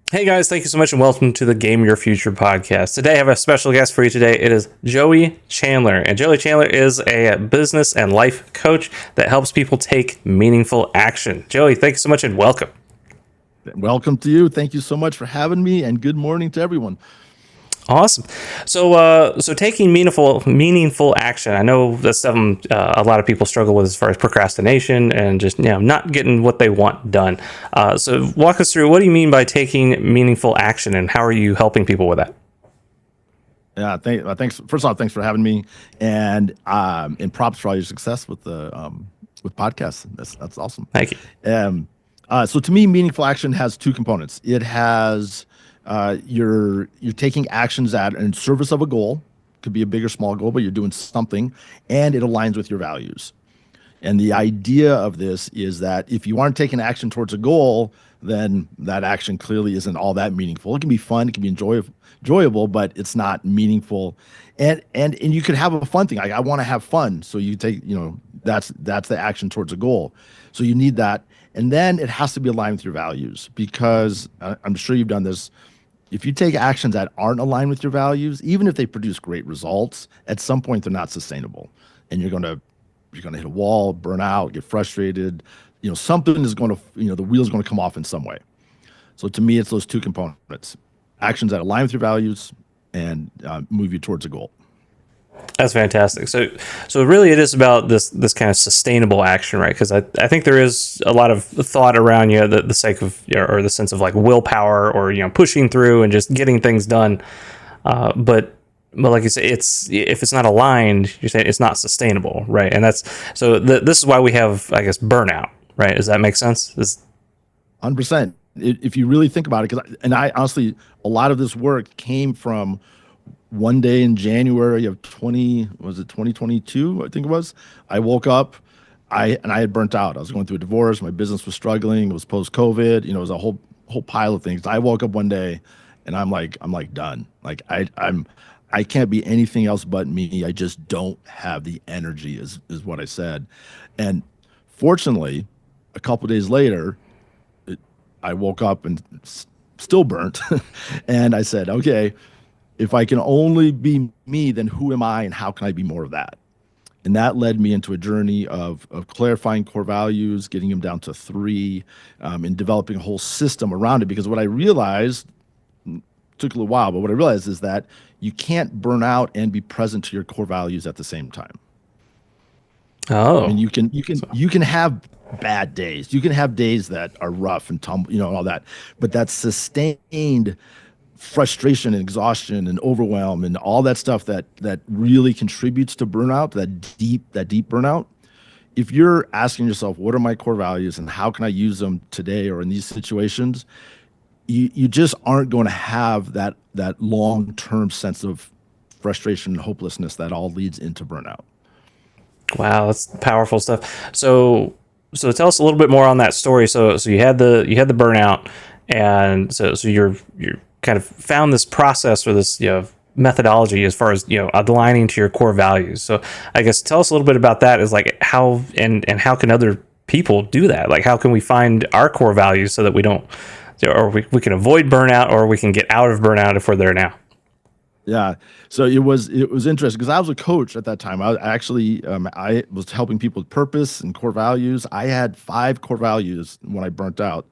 Hey guys, thank you so much and welcome to the Game Your Future podcast. Today I have a special guest for you today. It is Joey Chandler. And Joey Chandler is a business and life coach that helps people take meaningful action. Joey, thank you so much and welcome. Welcome to you. Thank you so much for having me, and good morning to everyone. Awesome. So taking meaningful action. I know that's something a lot of people struggle with as far as procrastination and just not getting what they want done. So walk us through, what do you mean by taking meaningful action, and how are you helping people with that? Yeah, thanks. First off, thanks for having me, and props for all your success with podcasts. That's awesome. Thank you. So to me, meaningful action has two components. It has you're taking actions that are in service of a goal. Could be a big or small goal, but you're doing something, and it aligns with your values. And the idea of this is that if you aren't taking action towards a goal, then that action clearly isn't all that meaningful. It can be fun, it can be enjoyable, but it's not meaningful. And you could have a fun thing. I want to have fun, so you take that's the action towards a goal. So you need that, and then it has to be aligned with your values because I'm sure you've done this. If you take actions that aren't aligned with your values, even if they produce great results, at some point they're not sustainable, and you're going to hit a wall, burn out, get frustrated. Something is going to, the wheel's going to come off in some way. So to me, it's those two components: actions that align with your values and move you towards a goal. That's fantastic. So really, it is about this kind of sustainable action, right? Because I think there is a lot of thought around the sake of or the sense of like willpower or pushing through and just getting things done. But like you say, it's if it's not aligned, you're saying it's not sustainable, right? And that's this is why we have, I guess, burnout, right? Does that make sense? 100%. If you really think about it, and I honestly, a lot of this work came from one day in January of 2022, I think it was. I woke up, I had burnt out. I was going through a divorce. My business was struggling. It was post COVID. It was a whole pile of things. I woke up one day, and I'm like done. Like I can't be anything else but me. I just don't have the energy, is what I said. And fortunately, a couple days later, I woke up and still burnt. And I said, okay, if I can only be me, then who am I and how can I be more of that? And that led me into a journey of clarifying core values, getting them down to three, and developing a whole system around it. Because what I realized took a little while, but what I realized is that you can't burn out and be present to your core values at the same time. I mean, Oh, you can have bad days. You can have days that are rough and tumble, and all that, but that sustained frustration and exhaustion and overwhelm and all that stuff that really contributes to burnout, that deep burnout. If you're asking yourself, what are my core values and how can I use them today or in these situations, you just aren't going to have that long-term sense of frustration and hopelessness that all leads into burnout. wow, that's powerful stuff. So tell us a little bit more on that story. So you had the burnout, and so you're kind of found this process or this methodology as far as aligning to your core values. So I guess tell us a little bit about that. Is like how and how can other people do that? Like how can we find our core values so that we don't, or we can avoid burnout, or we can get out of burnout if we're there now. Yeah. So it was interesting because I was a coach at that time. I was helping people with purpose and core values. I had five core values when I burnt out,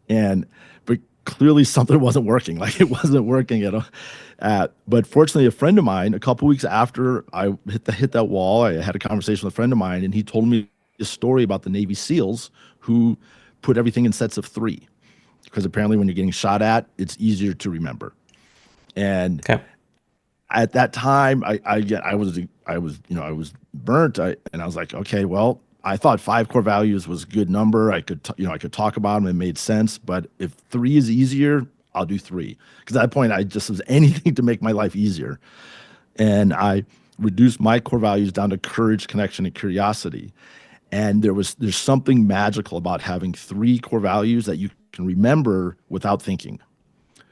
and but clearly something wasn't working. Like it wasn't working at all. But fortunately, a friend of mine, a couple weeks after I hit that wall, I had a conversation with a friend of mine, and he told me a story about the Navy SEALs who put everything in sets of three because apparently when you're getting shot at, it's easier to remember. And Okay. at that time, I was burnt. And I was like, okay, well, I thought five core values was a good number. I could talk about them. It made sense. But if three is easier, I'll do three. Because at that point, I just was anything to make my life easier. And I reduced my core values down to courage, connection, and curiosity. And there's something magical about having three core values that you can remember without thinking,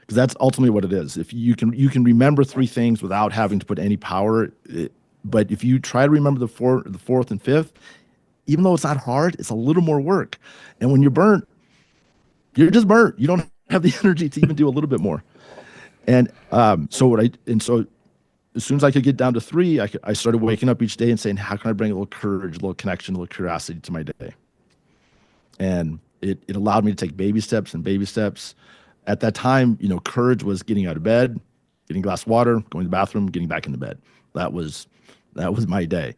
because that's ultimately what it is. If you can remember three things without having to put any power, but if you try to remember the fourth and fifth, even though it's not hard, it's a little more work. And when you're burnt, you're just burnt. You don't have the energy to even do a little bit more. And so as soon as I could get down to 3, I started waking up each day and saying, how can I bring a little courage, a little connection, a little curiosity to my day? And it allowed me to take baby steps and baby steps. At that time, courage was getting out of bed, getting a glass of water, going to the bathroom, getting back into bed. That was my day.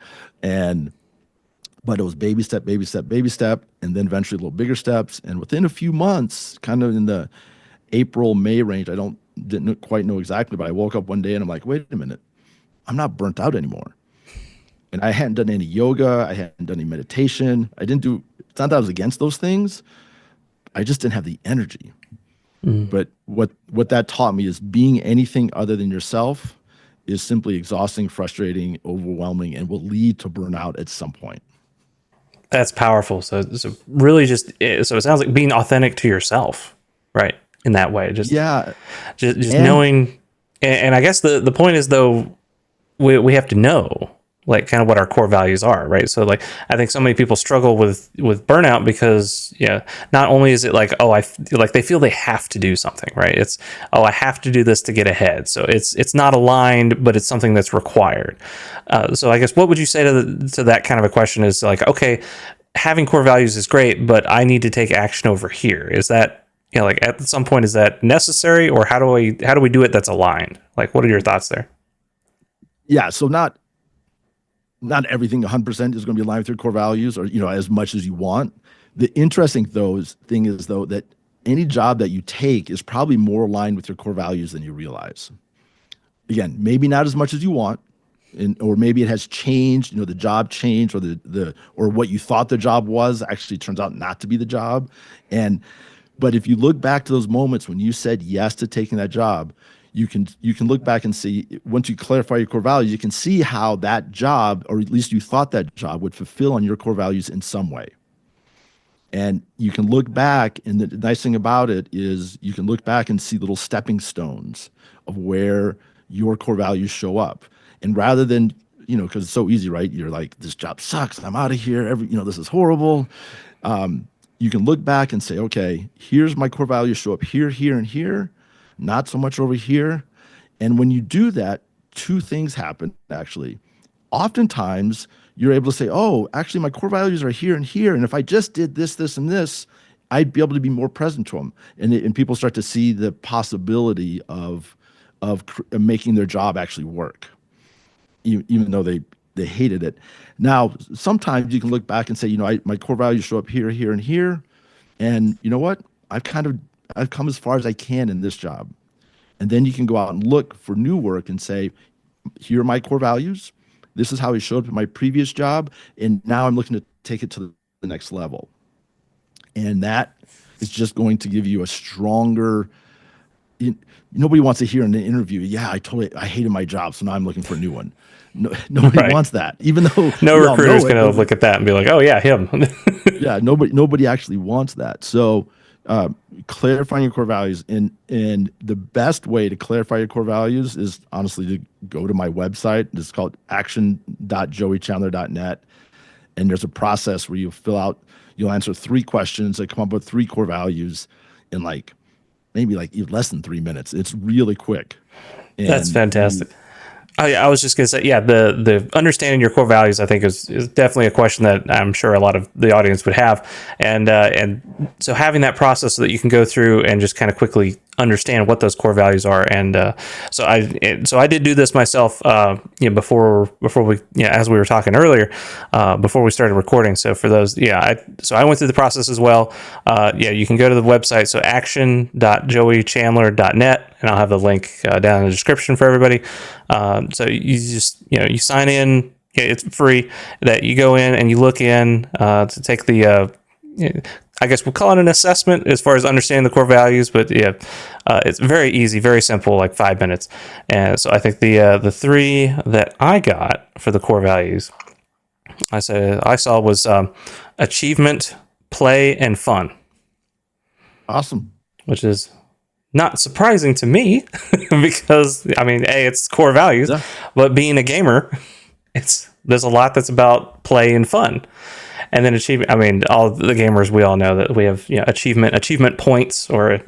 But it was baby step, baby step, baby step, and then eventually little bigger steps. And within a few months, kind of in the April, May range, didn't quite know exactly, but I woke up one day and I'm like, wait a minute, I'm not burnt out anymore. And I hadn't done any yoga. I hadn't done any meditation. It's not that I was against those things. I just didn't have the energy. But what that taught me is being anything other than yourself is simply exhausting, frustrating, overwhelming, and will lead to burnout at some point. That's powerful. So really so it sounds like being authentic to yourself, right? In that way, just knowing. And I guess the point is, though, we have to know, like, kind of what our core values are, right? So, like, I think so many people struggle with burnout because, not only is it like, oh, they feel they have to do something, right? It's, oh, I have to do this to get ahead. So it's not aligned, but it's something that's required. So I guess what would you say to that kind of a question is like, okay, having core values is great, but I need to take action over here. Is that, like, at some point, is that necessary, or how do we do it that's aligned? Like, what are your thoughts there? Yeah. So not everything 100% is going to be aligned with your core values, or, as much as you want. The interesting thing is that any job that you take is probably more aligned with your core values than you realize. Again, maybe not as much as you want, or maybe it has changed, the job changed, or what you thought the job was actually turns out not to be the job. But if you look back to those moments when you said yes to taking that job, you can look back and see, once you clarify your core values, you can see how that job, or at least you thought that job, would fulfill on your core values in some way. And you can look back, and the nice thing about it is you can look back and see little stepping stones of where your core values show up. And rather than, because it's so easy, right? You're like, this job sucks, I'm out of here, this is horrible. You can look back and say, okay, here's my core values show up here, here, and here, not so much over here. And when you do that, 2 things happen, actually. Oftentimes, you're able to say, oh, actually, my core values are here and here. And if I just did this, this, and this, I'd be able to be more present to them. And people start to see the possibility of making their job actually work, even though they hated it. Now, sometimes you can look back and say, my core values show up here, here, and here. And you know what? I've come as far as I can in this job. And then you can go out and look for new work and say, here are my core values. This is how I showed up in my previous job. And now I'm looking to take it to the next level. And that is just going to give you a stronger, nobody wants to hear in an interview, I hated my job, so now I'm looking for a new one. Nobody wants that, even though no recruiter's going to look at that and be like, oh yeah, him. Yeah, nobody actually wants that. So clarifying your core values, and the best way to clarify your core values is honestly to go to my website. It's called action.joeychandler.net, and there's a process where you'll answer 3 questions that come up with 3 core values in maybe less than 3 minutes. It's really quick. And that's fantastic. I was just going to say, the understanding your core values, I think, is definitely a question that I'm sure a lot of the audience would have. And so having that process so that you can go through and just kind of quickly understand what those core values are. And so I did do this myself, before we, as we were talking earlier, before we started recording. So for those, so I went through the process as well. You can go to the website. So action.joeychandler.net, and I'll have the link down in the description for everybody. So you just, you sign in. It's free. That you go in and you look in to take the, I guess we'll call it an assessment as far as understanding the core values. But it's very easy, very simple, like 5 minutes. And so I think the 3 that I got for the core values, I saw was achievement, play, and fun. Awesome. Which is not surprising to me because, it's core values, but being a gamer, there's a lot that's about play and fun. And then achievement, all the gamers, we all know that we have, achievement points, or,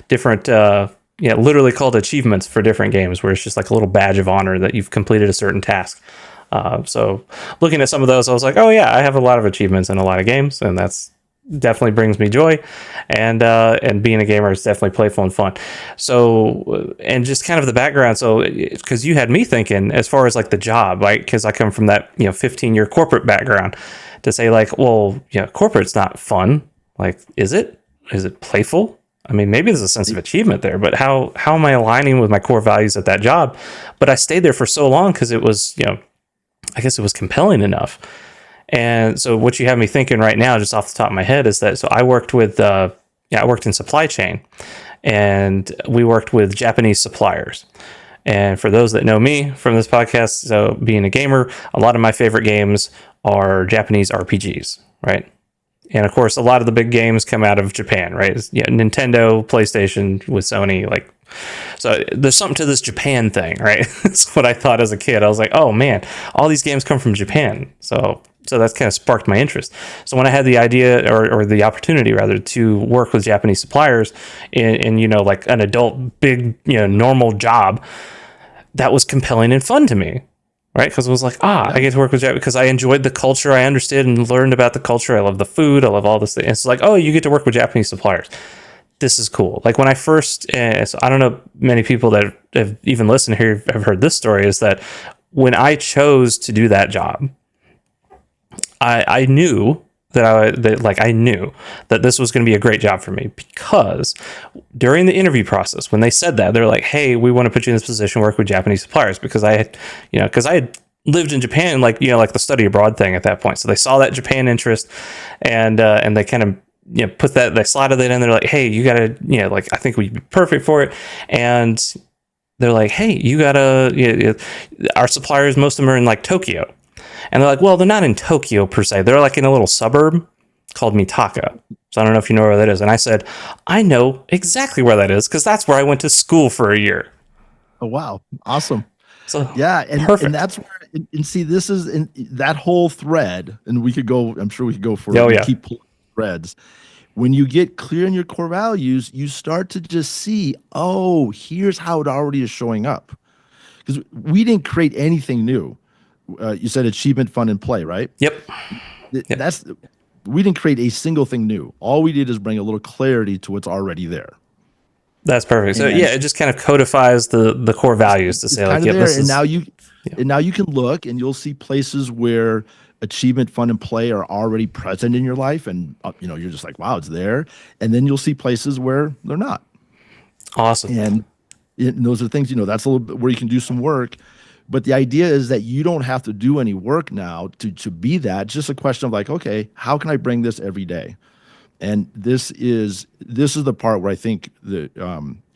different, yeah, literally called achievements for different games, where it's just like a little badge of honor that you've completed a certain task. So looking at some of those, I was like, oh yeah, I have a lot of achievements in a lot of games, and that's definitely brings me joy. And being a gamer is definitely playful and fun. So, and just kind of the background. So, because you had me thinking as far as like the job, right? Because I come from that 15-year corporate background, to say like, well, yeah, corporate's not fun. Like, is it? Is it playful? I mean, maybe there's a sense of achievement there, but how am I aligning with my core values at that job? But I stayed there for so long because it was, I guess it was compelling enough. And so what you have me thinking right now, just off the top of my head, is that so I worked with, I worked in supply chain, and we worked with Japanese suppliers. And for those that know me from this podcast, so being a gamer, a lot of my favorite games are Japanese RPGs, right? And of course, a lot of the big games come out of Japan, right? Yeah, Nintendo, PlayStation with Sony, like, so there's something to this Japan thing, right? That's what I thought as a kid. I was like, oh man, all these games come from Japan. So that's kind of sparked my interest. So when I had the idea or the opportunity rather to work with Japanese suppliers in like an adult big normal job, that was compelling and fun to me, right? Because it was like, I get to work with Japan because I enjoyed the culture, I understood and learned about the culture. I love the food, I love all this thing. It's like, oh, you get to work with Japanese suppliers. This is cool. Like when I first, so I don't know many people that have even listened here have heard this story, is that when I chose to do that job, I knew I knew that this was going to be a great job for me, because during the interview process, when they said that, they're like, hey, we want to put you in this position, work with Japanese suppliers, because I had lived in Japan, like the study abroad thing at that point. So they saw that Japan interest, and they kind of put that, they slotted that in. They're like, hey, you gotta I think we'd be perfect for it. And they're like, hey, you gotta our suppliers, most of them are in like Tokyo. And they're like, well, they're not in Tokyo per se. They're like in a little suburb called Mitaka. So I don't know if you know where that is. And I said, I know exactly where that is, because that's where I went to school for a year. Oh, wow. Awesome. So Yeah. perfect. And that's where, and see, this is in that whole thread, and we could go, I'm sure we could go for Oh we yeah. keep pulling threads. When you get clear in your core values, you start to just see, oh, here's how it already is showing up. Because we didn't create anything new. You said achievement, fun, and play, right? Yep. Yep. That's we didn't create a single thing new. All we did is bring a little clarity to what's already there. That's perfect. So And yeah, it just kind of codifies the core values to it's say like, kind of yep, there. this And is now you can look and you'll see places where achievement, fun, and play are already present in your life, and you're just like, wow, it's there. And then you'll see places where they're not. awesome. And those are things, that's a little bit where you can do some work. But the idea is that you don't have to do any work now to be that. It's just a question of like, okay, how can I bring this every day? And this is the part where I think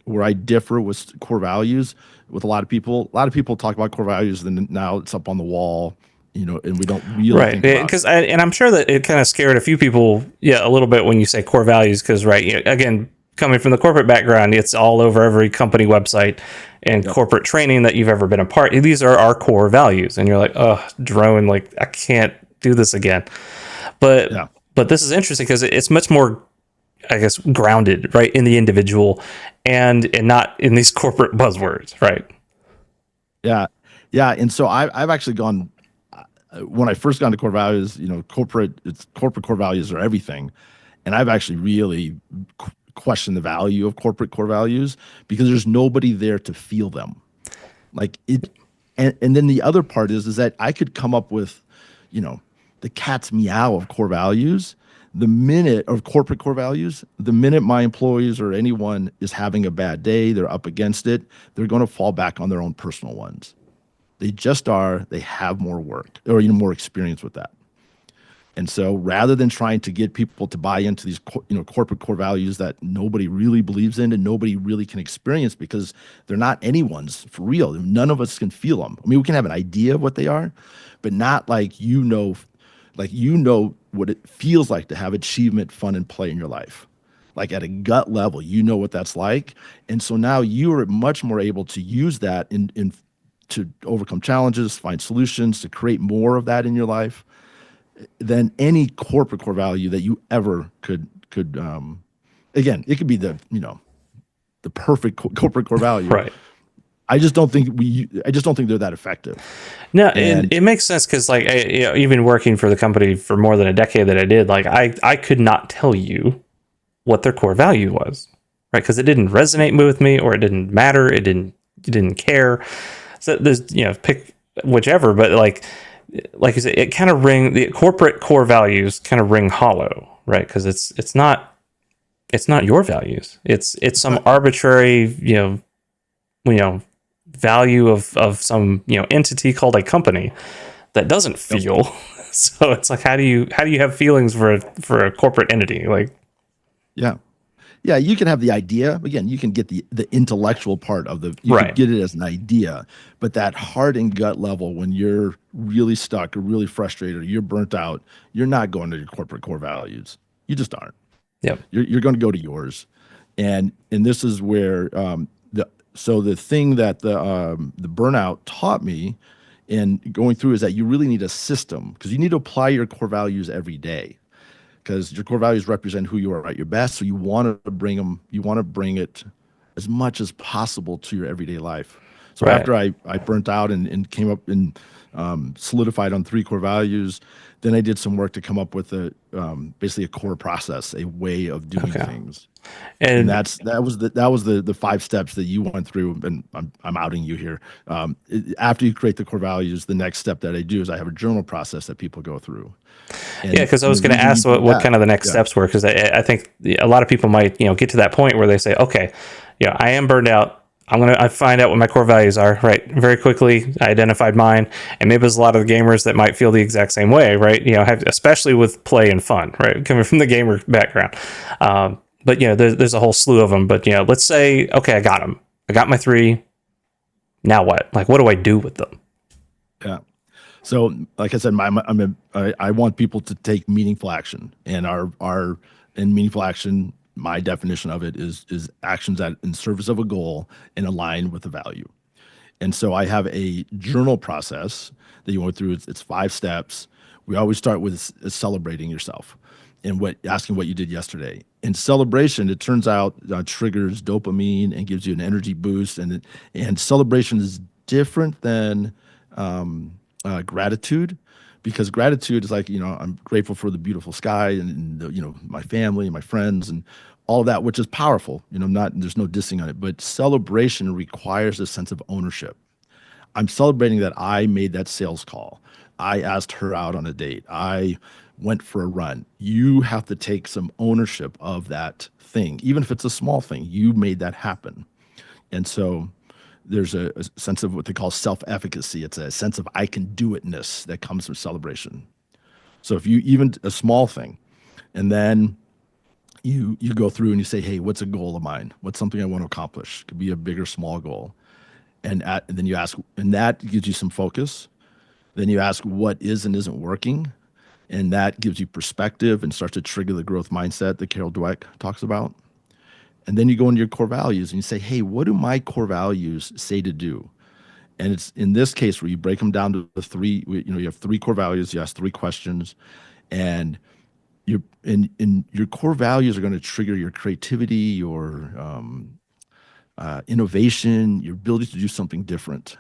where I differ with core values with a lot of people. A lot of people talk about core values, and now it's up on the wall, and we don't really Right, think about it. because and I'm sure that it kind of scared a few people, a little bit when you say core values, because right, again, coming from the corporate background, it's all over every company website and Yep. corporate training that you've ever been a part. These are our core values, and you're like, oh, drone, like I can't do this again. But Yeah. but this is interesting because it's much more, I guess, grounded, right, in the individual, and not in these corporate buzzwords, right? Yeah. Yeah. And so I've actually gone when I first got into core values, corporate core values are everything. And I've actually really questioned the value of corporate core values because there's nobody there to feel them. Like it, and then the other part is that I could come up with, the cat's meow of core values. The minute of corporate core values, the minute my employees or anyone is having a bad day, they're up against it, they're going to fall back on their own personal ones. They just are. They have more work or more experience with that. And so rather than trying to get people to buy into these corporate core values that nobody really believes in and nobody really can experience because they're not anyone's for real. None of us can feel them. I mean, we can have an idea of what they are, but not like what it feels like to have achievement, fun, and play in your life. Like at a gut level, you know what that's like. And so now you are much more able to use that in to overcome challenges, find solutions, to create more of that in your life than any corporate core value that you ever could again, it could be the perfect corporate core value. Right. I just don't think they're that effective. No, And it makes sense because like even working for the company for more than a decade that I did, like I could not tell you what their core value was, right? Because it didn't resonate with me, or it didn't matter. It didn't care. So there's pick whichever, but like you said, it kind of the corporate core values kind of ring hollow, right? Because it's not your values. It's some arbitrary you know value of some entity called a company that doesn't yep, feel. So it's like how do you have feelings for a corporate entity? Like yeah. Yeah, you can have the idea. Again, you can get the intellectual part of you could right. get it as an idea, but that heart and gut level when you're really stuck or really frustrated or you're burnt out, you're not going to your corporate core values. You just aren't. Yep. You're going to go to yours. And this is where the thing that the burnout taught me and going through is that you really need a system because you need to apply your core values every day because your core values represent who you are at your best. So you want to bring it as much as possible to your everyday life. So Right. after I burnt out and came up and solidified on three core values, then I did some work to come up with basically a core process, a way of doing Okay. things. And And that was the five steps that you went through, and I'm outing you here. After you create the core values, the next step that I do is I have a journal process that people go through. yeah, because I And was the going to reason you ask do what that, kind of the next yeah, steps were, because I think a lot of people might get to that point where they say, okay, I am burned out. I find out what my core values are, right? Very quickly, I identified mine, and maybe there's a lot of the gamers that might feel the exact same way, right? Especially with play and fun, right? Coming from the gamer background, but there's a whole slew of them. But let's say, okay, I got them. I got my three. Now what? Like, what do I do with them? yeah. So, like I said, I want people to take meaningful action, and our in meaningful action, my definition of it is actions that in service of a goal and align with the value. And so I have a journal process that you went through. It's five steps. We always start with celebrating yourself and asking what you did yesterday. In celebration, it turns out triggers dopamine and gives you an energy boost. And celebration is different than gratitude because gratitude is like, I'm grateful for the beautiful sky and my family and my friends and all of that, which is powerful. There's no dissing on it, but celebration requires a sense of ownership. I'm celebrating that I made that sales call. I asked her out on a date. I went for a run. You have to take some ownership of that thing, even if it's a small thing. You made that happen. And so there's a sense of what they call self-efficacy. It's a sense of I can do itness that comes from celebration. So if you even a small thing, and then you go through and you say, hey, what's a goal of mine? What's something I want to accomplish? It could be a big or small goal. And then you ask, and that gives you some focus. Then you ask what is and isn't working, and that gives you perspective and starts to trigger the growth mindset that Carol Dweck talks about. And then you go into your core values and you say, hey, what do my core values say to do? And it's in this case where you break them down to the three, you have three core values, you ask three questions, and your core values are going to trigger your creativity, your innovation, your ability to do something different.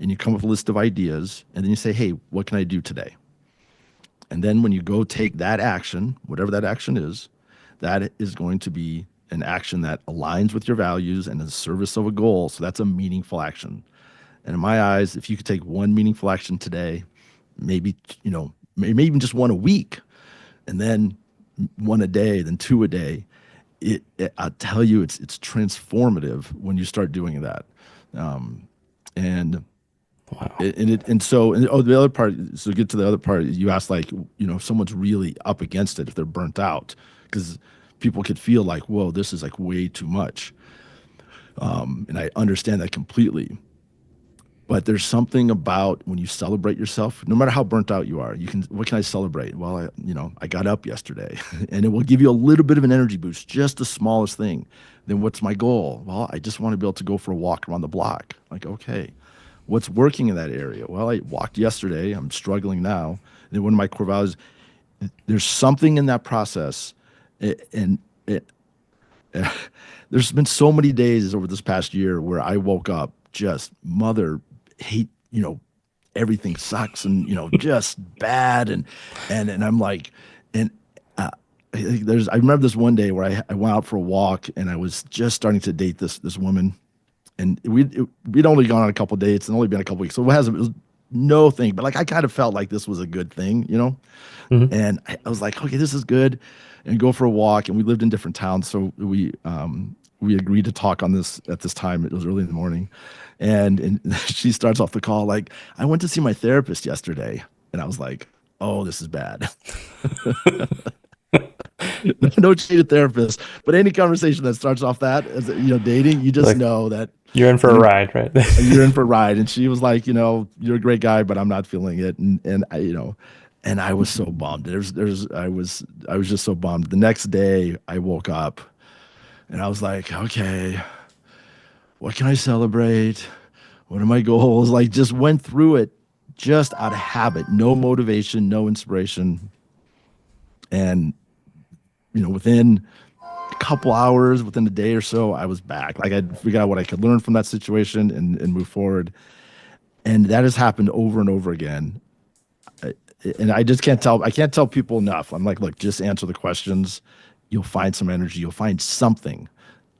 And you come up with a list of ideas, and then you say, hey, what can I do today? And then when you go take that action, whatever that action is, that is going to be an action that aligns with your values and in service of a goal. So that's a meaningful action. And in my eyes, if you could take one meaningful action today, maybe, maybe even just one a week, and then one a day, then two a day, I'll tell you, it's transformative when you start doing that. And Wow. the other part, so get to the other part, you asked like, if someone's really up against it, if they're burnt out, because people could feel like, whoa, this is like way too much. And I understand that completely. But there's something about when you celebrate yourself, no matter how burnt out you are, what can I celebrate? Well, I got up yesterday and it will give you a little bit of an energy boost, just the smallest thing. Then what's my goal? Well, I just want to be able to go for a walk around the block. Like, okay, what's working in that area? Well, I walked yesterday. I'm struggling now. And then one of my core values, there's something in that process, and There's been so many days over this past year where I woke up just mother hate, everything sucks and just bad and I'm like and uh, I remember this one day where I went out for a walk and I was just starting to date this woman and we'd only gone on a couple dates and only been a couple weeks, so it was no thing, but like I kind of felt like this was a good thing. Mhm. And I was like, okay, this is good, and go for a walk. And we lived in different towns, so we agreed to talk on this at this time. It was early in the morning, and she starts off the call like, I went to see my therapist yesterday, and I was like, oh, this is bad. No cheated therapist, but any conversation that starts off that as dating, you just Like know that you're in for a you ride, right? you're in for a ride. And she was like, you're a great guy, but I'm not feeling it. And and I was so bummed. I was just so bummed. The next day I woke up and I was like, okay, what can I celebrate? What are my goals? Like just went through it just out of habit, no motivation, no inspiration. And within a couple hours, within a day or so, I was back. Like I'd figured out what I could learn from that situation and move forward. And that has happened over and over again. I- and I can't tell people enough. I'm like, look, just answer the questions. You'll find some energy. You'll find something.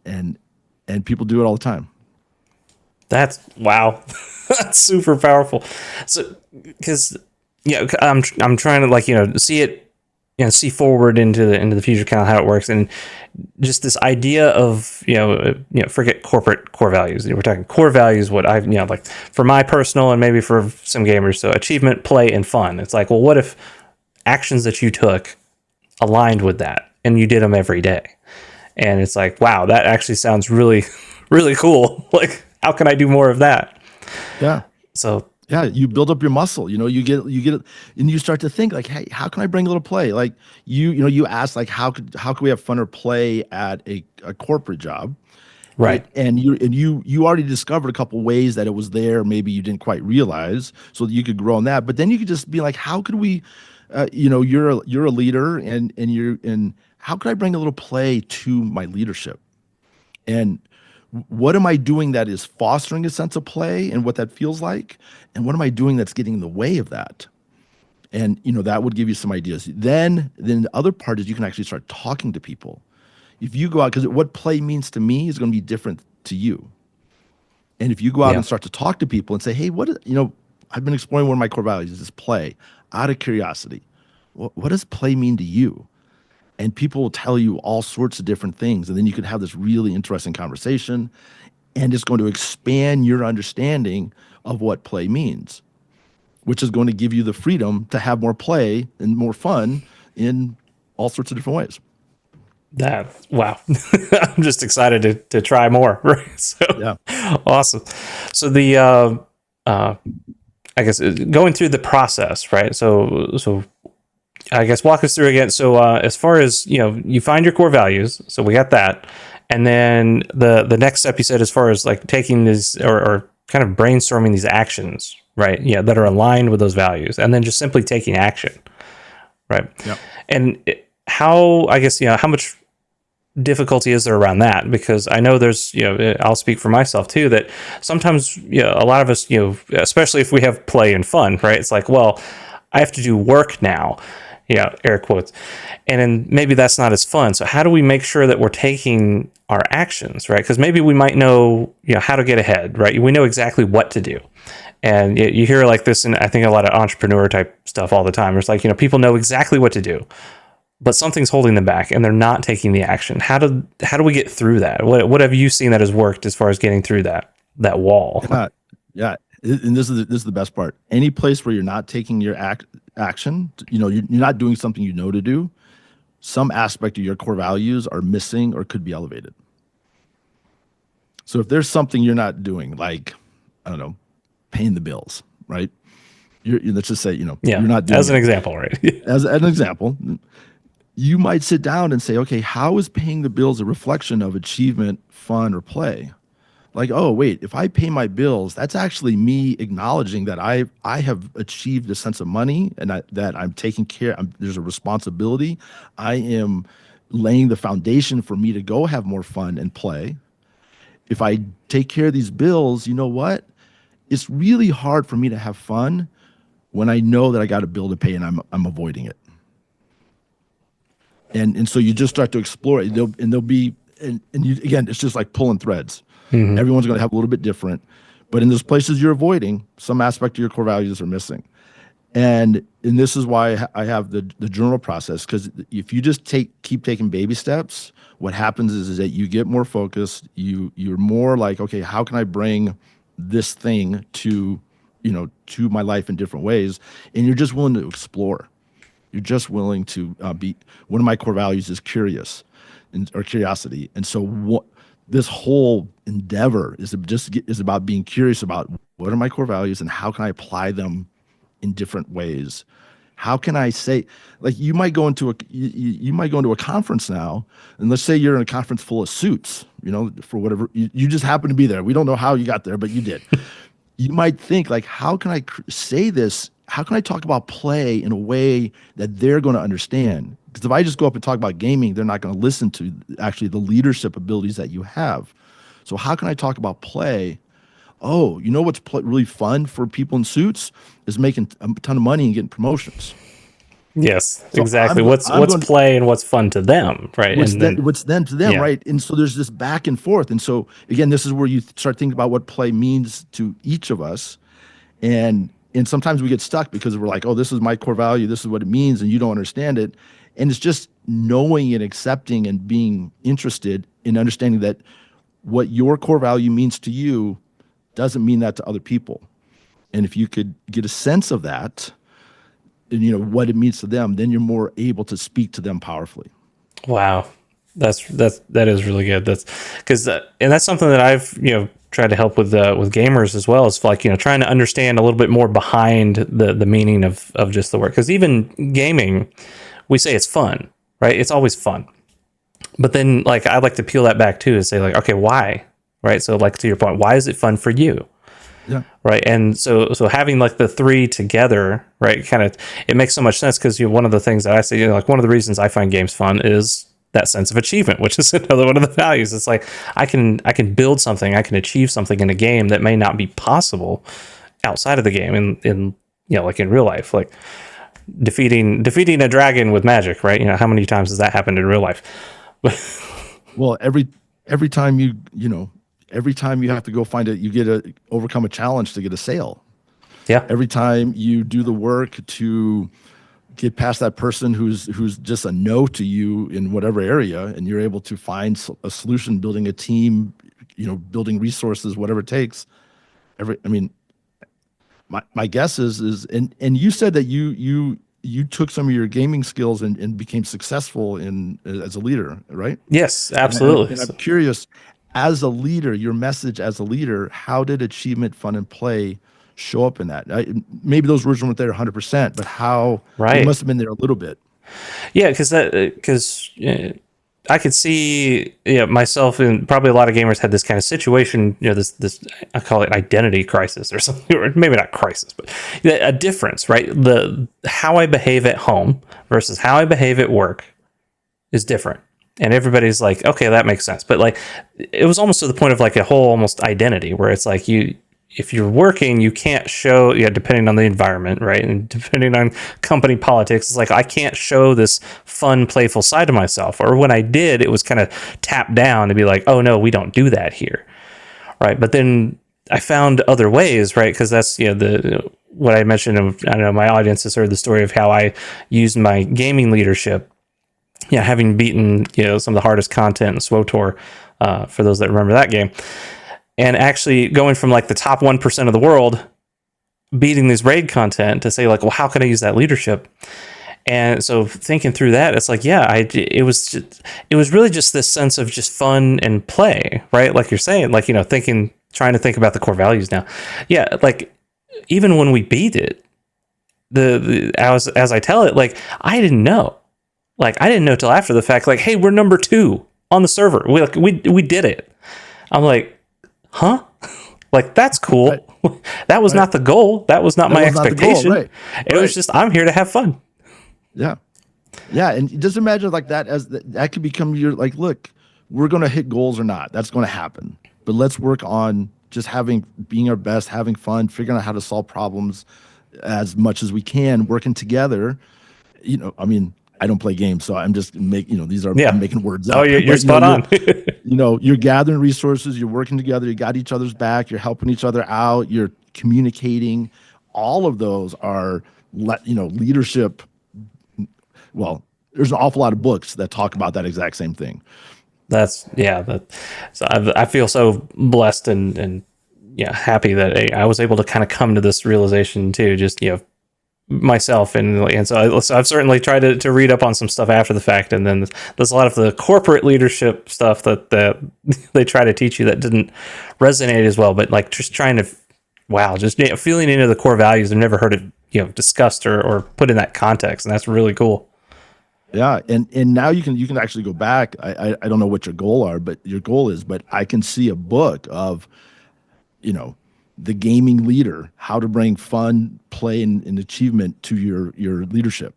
And people do it all the time. That's wow. That's super powerful. So, because I'm trying to like see it, see forward into the future, kind of how it works, and just this idea of forget corporate core values. We're talking core values. What I've like for my personal and maybe for some gamers, so achievement, play, and fun. It's like, well, what if actions that you took aligned with that, and you did them every day? And it's like, wow, that actually sounds really, really cool. Like, how can I do more of that? Yeah. So, Yeah, you build up your muscle. You get, and you start to think like, hey, how can I bring a little play? Like you ask like, how could we have fun or play at a corporate job? right. And you already discovered a couple ways that it was there. Maybe you didn't quite realize, so that you could grow on that. But then you could just be like, how could we? You're a leader, and how could I bring a little play to my leadership? And what am I doing that is fostering a sense of play and what that feels like? And what am I doing that's getting in the way of that? And that would give you some ideas. Then the other part is you can actually start talking to people. If you go out, because what play means to me is going to be different to you. And if you go out Yeah. and start to talk to people and say, hey, I've been exploring one of my core values is play, out of curiosity. What does play mean to you? And people will tell you all sorts of different things. And then you could have this really interesting conversation, and it's going to expand your understanding of what play means, which is going to give you the freedom to have more play and more fun in all sorts of different ways. That wow. I'm just excited to try more. Right. So Yeah. awesome. So uh, I guess going through the process, right? So I guess walk us through again. So as far as you find your core values. So we got that, and then the next step you said, as far as like taking these or kind of brainstorming these actions, right? Yeah, that are aligned with those values, and then just simply taking action, right? Yep. And how I guess how much difficulty is there around that? Because I know there's I'll speak for myself too, that sometimes a lot of us especially if we have play and fun, right? It's like, well, I have to do work now, air quotes, and then maybe that's not as fun. So how do we make sure that we're taking our actions, right? Because maybe we might know how to get ahead, right? We know exactly what to do. And you hear like this, and I think a lot of entrepreneur type stuff all the time. It's like people know exactly what to do, but something's holding them back, and they're not taking the action. How do we get through that? What have you seen that has worked as far as getting through that wall? Yeah. Yeah. And this is the best part. Any place where you're not taking your action, you're not doing something you know to do, some aspect of your core values are missing or could be elevated. So if there's something you're not doing, like, I don't know, paying the bills, right? Let's just say, Yeah, you're not doing as an it. example, right? As an example, you might sit down and say, okay, how is paying the bills a reflection of achievement, fun, or play? Like, oh, wait, if I pay my bills, that's actually me acknowledging that I have achieved a sense of money, and that I'm taking care. There's a responsibility. I am laying the foundation for me to go have more fun and play. If I take care of these bills, you know what? It's really hard for me to have fun when I know that I got a bill to pay and I'm avoiding it. And so you just start to explore it. There'll be and you, again, it's just like pulling threads. Mm-hmm. Everyone's going to have a little bit different, but in those places you're avoiding, some aspect of your core values are missing. And this is why I have the journal process, because if you just keep taking baby steps, what happens is that you get more focused. You're more like, okay, how can I bring this thing to my life in different ways? And you're just willing to explore. You're just willing to be. One of my core values is or curiosity. And so this whole endeavor is about being curious about what are my core values and how can I apply them in different ways. How can I say, like, you might go into a conference now, and let's say you're in a conference full of suits, for whatever, you just happen to be there. We don't know how you got there, but you did. You might think, like, how can I say this? How can I talk about play in a way that they're going to understand? Because if I just go up and talk about gaming, they're not going to listen to actually the leadership abilities that you have. So how can I talk about play? Oh, you know what's really fun for people in suits is making a ton of money and getting promotions. Yes, So exactly. What's play and what's fun to them, right? What's then to them, yeah. Right? And so there's this back and forth. And so again, this is where you start thinking about what play means to each of us. And sometimes we get stuck because we're like, oh, this is my core value. This is what it means. And you don't understand it. And it's just knowing and accepting and being interested in understanding that what your core value means to you doesn't mean that to other people. And if you could get a sense of that, and what it means to them, then you're more able to speak to them powerfully. Wow. That is really good. That's because, and that's something that I've, tried to help with gamers as well. It's like, trying to understand a little bit more behind the meaning of just the word. Cause even gaming, we say it's fun, right? It's always fun. But then, like, I like to peel that back too and say, like, okay, why? Right. So, like, to your point, why is it fun for you? Yeah. Right. And so having like the three together, right, kind of, it makes so much sense because one of the things that I say, like, one of the reasons I find games fun is that sense of achievement, which is another one of the values. It's like I can build something, I can achieve something in a game that may not be possible outside of the game in like in real life, like defeating a dragon with magic, right? How many times has that happened in real life? Well, every time every time you have to go overcome a challenge to get a sale. Yeah. Every time you do the work to get past that person who's just a no to you in whatever area, and you're able to find a solution, building a team, building resources, whatever it takes. My guess is and you said that you took some of your gaming skills and became successful as a leader, right? Yes, absolutely. And I'm curious, as a leader, your message as a leader, how did achievement, fun, and play show up in that? Maybe those words weren't there 100%, but how they must have been there a little bit. Yeah, because I could see myself, and probably a lot of gamers had this kind of situation, this I call it identity crisis or something, or maybe not crisis, but a difference, right? The how I behave at home versus how I behave at work is different. And everybody's like, okay, that makes sense. But like, it was almost to the point of like a whole almost identity where it's like if you're working, you can't show, depending on the environment, right? And depending on company politics, it's like, I can't show this fun, playful side of myself. Or when I did, it was kind of tapped down to be like, oh no, we don't do that here. Right. But then I found other ways, right? Because that's, what I mentioned, I know my audience has heard the story of how I used my gaming leadership, having beaten, some of the hardest content in SWTOR, for those that remember that game. And actually going from like the top 1% of the world beating these raid content to say like, well, how can I use that leadership? And so thinking through that, it's like, it was really just this sense of just fun and play, right? Like you're saying, like, trying to think about the core values now. Yeah. Like even when we beat it, as I tell it, like, I didn't know till after the fact, like, hey, we're number 2 on the server. We did it. I'm like, huh? Like, that's cool. Right. That was not the goal. That was not my expectation. It was just, I'm here to have fun. Yeah. Yeah, and just imagine like that as that could become your like, look, we're going to hit goals or not. That's going to happen. But let's work on just being our best, having fun, figuring out how to solve problems as much as we can, working together. I mean, I don't play games, so I'm just I'm Yeah. making words Oh, up. you're But spot on. you're gathering resources, you're working together, you got each other's back, you're helping each other out, you're communicating. All of those are leadership. Well, there's an awful lot of books that talk about that exact same thing. That's yeah. So I feel so blessed and yeah, happy that I was able to kind of come to this realization too. Just myself and so I've certainly tried to read up on some stuff after the fact, and then there's a lot of the corporate leadership stuff that they try to teach you that didn't resonate as well. But like just trying to just feeling into the core values. I've never heard it discussed or put in that context, and that's really cool. Yeah, and now you can actually go back. I don't know what your goal is, but I can see a book of, the gaming leader, how to bring fun, play, and achievement to your leadership.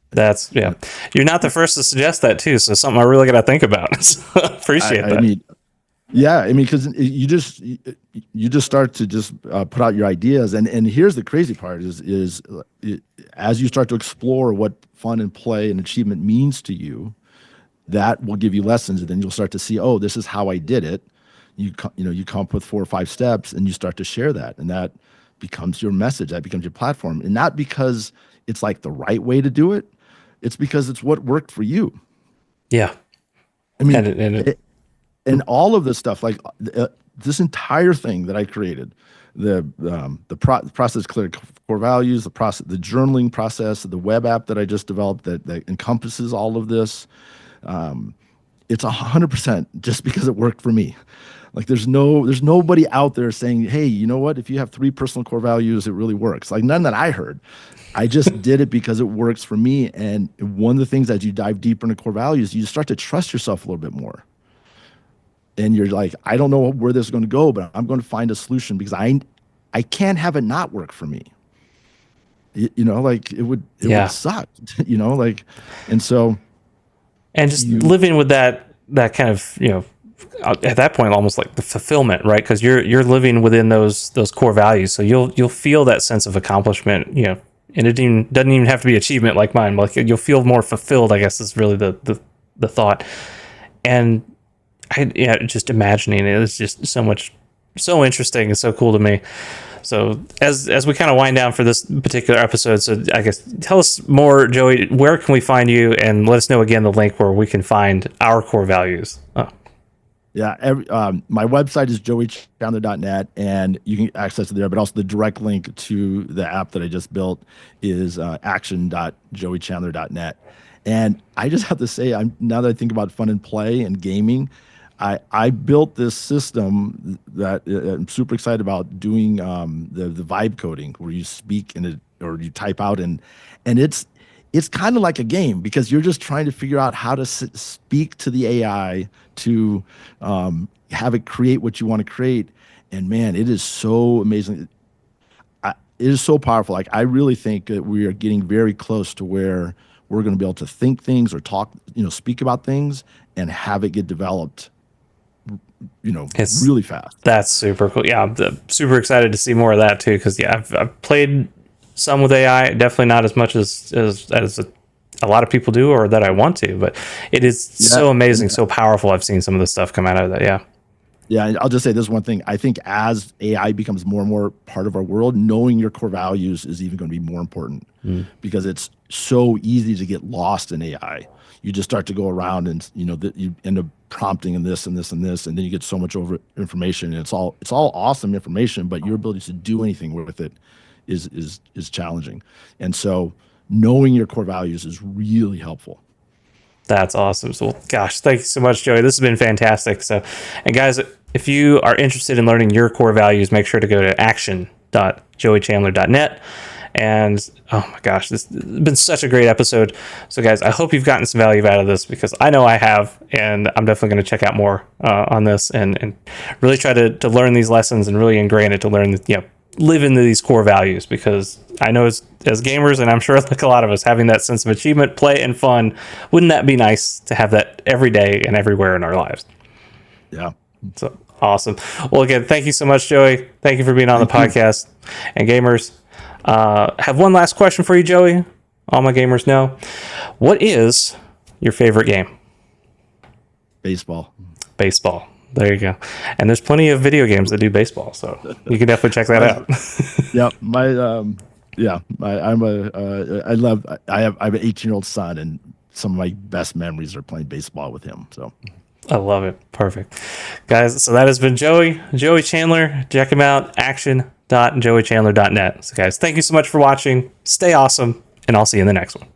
That's You're not the first to suggest that too, so something I really got to think about. So, appreciate I that. mean, yeah, I mean, because you just start to just put out your ideas, and here's the crazy part as you start to explore what fun and play and achievement means to you, that will give you lessons, and then you'll start to see, oh, this is how I did it. You come up with 4 or 5 steps, and you start to share that, and that becomes your message, that becomes your platform, and not because it's like the right way to do it, it's because it's what worked for you. Yeah. I mean, And and all of this stuff, like this entire thing that I created, the process clear core values, the journaling process, the web app that I just developed that encompasses all of this, it's 100% just because it worked for me. Like there's nobody out there saying, hey, you know what? If you have 3 personal core values, it really works. Like none that I heard. I just did it because it works for me. And one of the things as you dive deeper into core values, you start to trust yourself a little bit more. And you're like, I don't know where this is going to go, but I'm going to find a solution because I can't have it not work for me. Like it would suck, like, and so. And just living with that kind of, at that point, almost like the fulfillment, right? Because you're living within those core values, so you'll feel that sense of accomplishment, and it doesn't even have to be achievement like mine. Like you'll feel more fulfilled, I guess is really the thought. And just imagining it is just so interesting and so cool to me. So as we kind of wind down for this particular episode, so I guess tell us more, Joey, where can we find you, and let us know again the link where we can find our core values. Yeah, my website is joeychandler.net, and you can access it there, but also the direct link to the app that I just built is action.joeychandler.net. And I just have to say, now that I think about fun and play and gaming, I built this system that I'm super excited about doing, the vibe coding, where you speak or you type out, and it's kind of like a game because you're just trying to figure out how to speak to the AI to have it create what you want to create. And man, it is so amazing. It is so powerful. Like I really think that we are getting very close to where we're going to be able to think things or talk, speak about things and have it get developed it's really fast. That's super cool. Yeah, I'm super excited to see more of that too. Because I've played some with AI, definitely not as much as a lot of people do, or that I want to. But it is so amazing, so powerful. I've seen some of the stuff come out of that. Yeah. Yeah, and I'll just say this one thing. I think as AI becomes more and more part of our world, knowing your core values is even going to be more important because it's so easy to get lost in AI. You just start to go around and you end up prompting in this and this and this, and then you get so much over information, and it's all awesome information, but your ability to do anything with it is challenging. And so knowing your core values is really helpful. That's awesome. So, gosh, thank you so much, Joey. This has been fantastic. So, and guys, if you are interested in learning your core values, make sure to go to action.joeychandler.net. And oh my gosh, this has been such a great episode. So guys, I hope you've gotten some value out of this, because I know I have, and I'm definitely going to check out more on this and really try to learn these lessons and really ingrain it to learn live into these core values, because I know as gamers, and I'm sure like a lot of us, having that sense of achievement, play, and fun, wouldn't that be nice to have that every day and everywhere in our lives? Yeah. So awesome. Well, again, thank you so much, Joey. Thank you for being on the podcast. And gamers, have one last question for you, Joey. All my gamers know. What is your favorite game? Baseball. Baseball. There you go. And there's plenty of video games that do baseball, so you can definitely check that out. Yeah, I have an 18-year-old son, and some of my best memories are playing baseball with him. So I love it. Perfect. Guys, so that has been Joey Chandler. Check him out, action.joeychandler.net. So guys, thank you so much for watching. Stay awesome, and I'll see you in the next one.